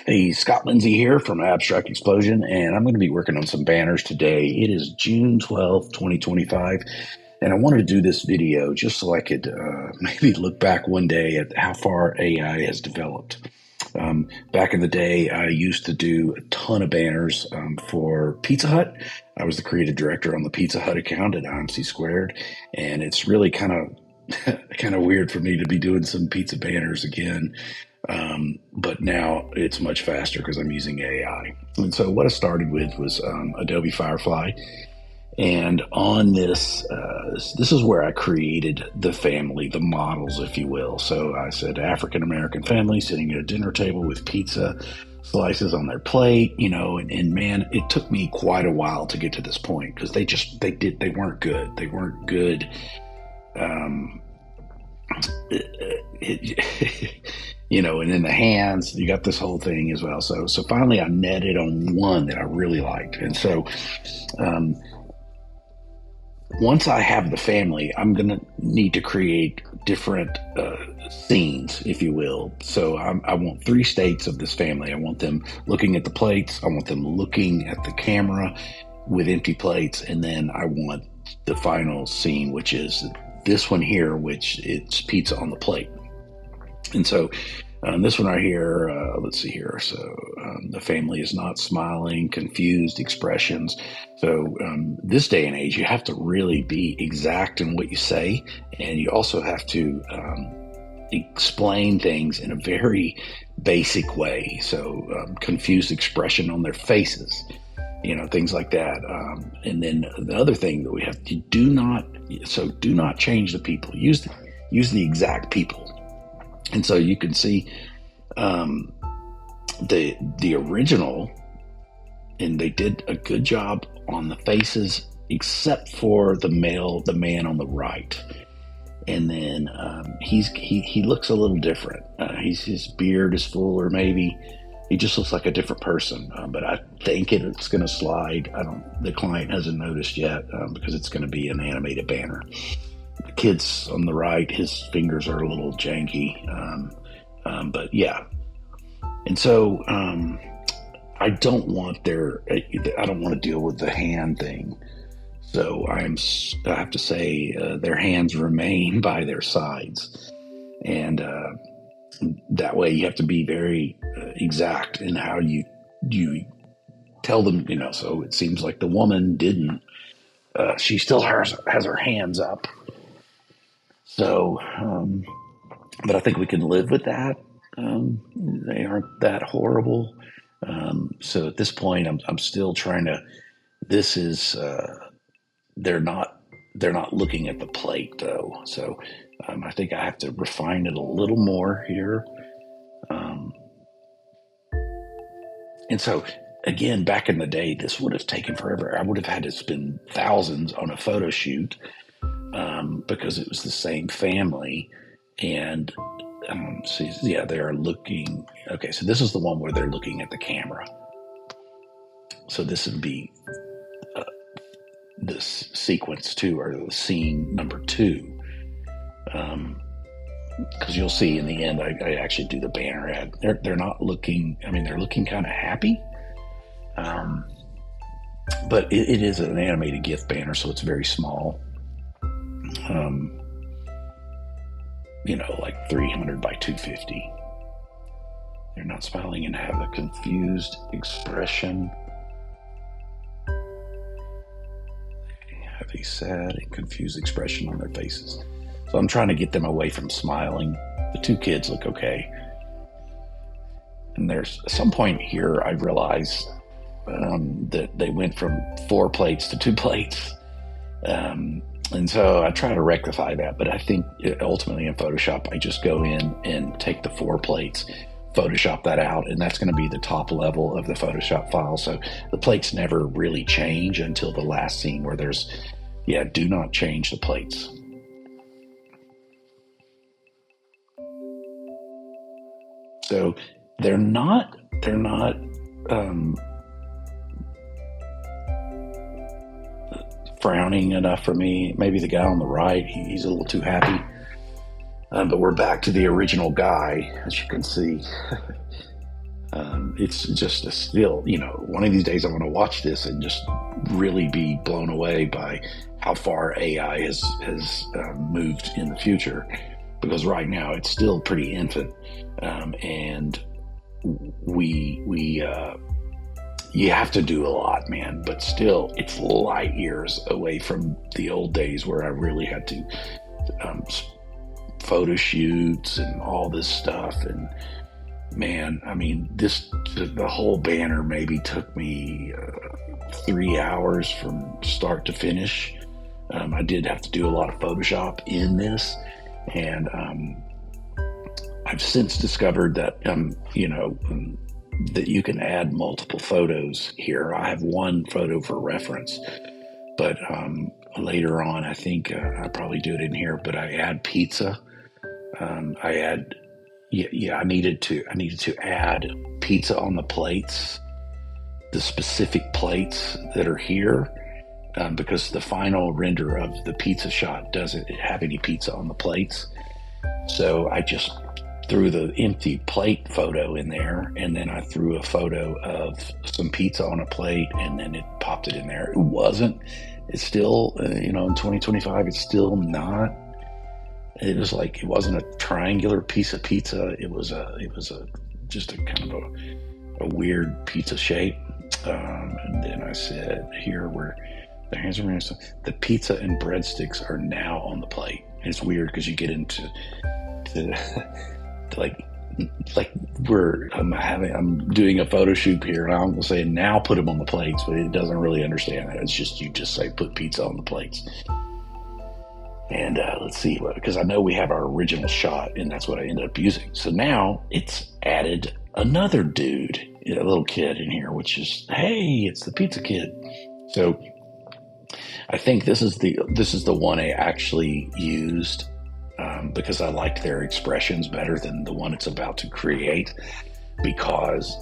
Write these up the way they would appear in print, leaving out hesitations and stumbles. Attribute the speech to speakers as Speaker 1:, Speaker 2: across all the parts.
Speaker 1: Hey, Scott Lindsay here from Abstract Explosion, and I'm going to be working on some banners today. It is June 12th, 2025, and I wanted to do this video just so I could maybe look back one day at how far AI has developed. Back in the day, I used to do a ton of banners for Pizza Hut. I was the creative director on the Pizza Hut account at IMC Squared, and it's really kind of weird for me to be doing some pizza banners again. But now it's much faster because I'm using AI. And so what I started with was Adobe FireFly. And on this is where I created the family, the models, if you will. So I said African American family sitting at a dinner table with pizza slices on their plate, and man, it took me quite a while to get to this point because they weren't good. They weren't good. And in the hands, you got this whole thing as well. So finally I netted on one that I really liked. And so, once I have the family, I'm going to need to create different scenes, if you will. So I want three states of this family. I want them looking at the plates. I want them looking at the camera with empty plates. And then I want the final scene, which is this one here, which it's pizza on the plate. And so this one right here, let's see here. So the family is not smiling, confused expressions. So this day and age, you have to really be exact in what you say. And you also have to explain things in a very basic way. So confused expression on their faces, things like that. And then the other thing that we have to do not change the people. Use the exact people. And so you can see the original, and they did a good job on the faces, except for the man on the right. And then he looks a little different. His beard is fuller, maybe. He just looks like a different person. But I think it's going to slide. The client hasn't noticed yet because it's going to be an animated banner. The kid's on the right, his fingers are a little janky, but yeah. And so I don't want to deal with the hand thing. So I have to say their hands remain by their sides, and that way you have to be very exact in how you tell them. So it seems like the woman didn't. She still has her hands up. So, but I think we can live with that. They aren't that horrible. So at this point, I'm still trying to. This is they're not looking at the plate though. So I think I have to refine it a little more here. And so again, back in the day, this would have taken forever. I would have had to spend thousands on a photo shoot. Because it was the same family, and they are looking. Okay, so this is the one where they're looking at the camera. So this would be this sequence 2, or the scene number 2. Because you'll see in the end, I actually do the banner ad. They're not looking. I mean, they're looking kind of happy. But it is an animated GIF banner, so it's very small. Like 300 by 250. They're not smiling and have a confused expression. They have a sad and confused expression on their faces. So I'm trying to get them away from smiling. The two kids look okay. And there's some point here I realized that they went from 4 plates to 2 plates. And so I try to rectify that, but I think ultimately in Photoshop, I just go in and take the 4 plates, Photoshop that out, and that's going to be the top level of the Photoshop file. So the plates never really change until the last scene where there's, do not change the plates. So they're not frowning enough for me. Maybe the guy on the right, he's a little too happy. But we're back to the original guy, as you can see. it's just a still, one of these days I'm going to watch this and just really be blown away by how far AI has moved in the future, because right now it's still pretty infant, and we you have to do a lot, man, but still it's light years away from the old days where I really had to um, photo shoots and all this stuff. And man, I mean, the whole banner maybe took me 3 hours from start to finish. I did have to do a lot of Photoshop in this, and I've since discovered that that you can add multiple photos here. I have one photo for reference, but later on, I think I probably do it in here. But I add pizza. I add, yeah. I needed to add pizza on the plates, the specific plates that are here, because the final render of the pizza shot doesn't have any pizza on the plates. So I just threw the empty plate photo in there, and then I threw a photo of some pizza on a plate, and then it popped it in there. It's still, in 2025, it's still not. It was like, it wasn't a triangular piece of pizza. It was just a kind of a weird pizza shape. And then I said, here, where the hands are raised, the pizza and breadsticks are now on the plate. And it's weird because you get into like I'm doing a photo shoot here, and I'm saying now put them on the plates, but it doesn't really understand that. It's just, you just say put pizza on the plates. And let's see, because I know we have our original shot, and that's what I ended up using. So now it's added another dude, a little kid in here, which is, hey, it's the pizza kid. So I think this is the one I actually used, because I liked their expressions better than the one it's about to create, because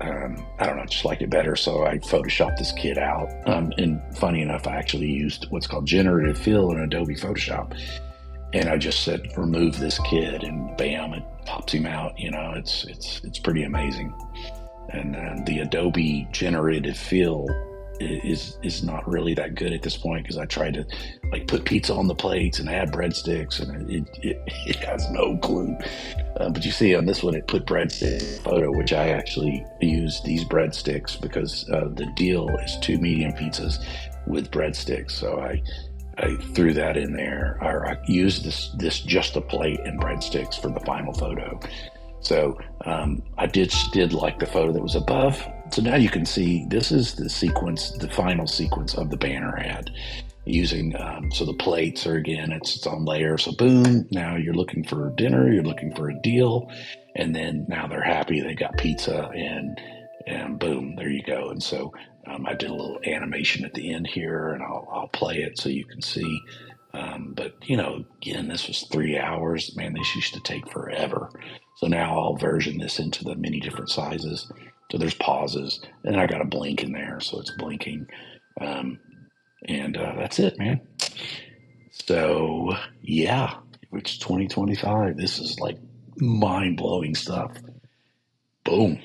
Speaker 1: I don't know, just like it better. So I photoshopped this kid out. And funny enough, I actually used what's called generative fill in Adobe Photoshop. And I just said, remove this kid, and bam, it pops him out. It's pretty amazing. And the Adobe generative fill is not really that good at this point, because I tried to put pizza on the plates and add breadsticks, and it has no clue. But you see on this one, it put breadstick photo, which I actually used these breadsticks because the deal is 2 medium pizzas with breadsticks. So I threw that in there, or I used this just a plate and breadsticks for the final photo. So I did like the photo that was above. So now you can see this is the final sequence of the banner ad, using, so the plates are, again, it's on layer. So boom, now you're looking for dinner, you're looking for a deal, and then now they're happy, they got pizza, and boom, there you go. And so I did a little animation at the end here, and I'll play it so you can see. But again, this was 3 hours. Man, this used to take forever. So now I'll version this into the many different sizes. So there's pauses, and I got a blink in there, so it's blinking. And that's it, man. So yeah, it's 2025. This is like mind-blowing stuff. Boom.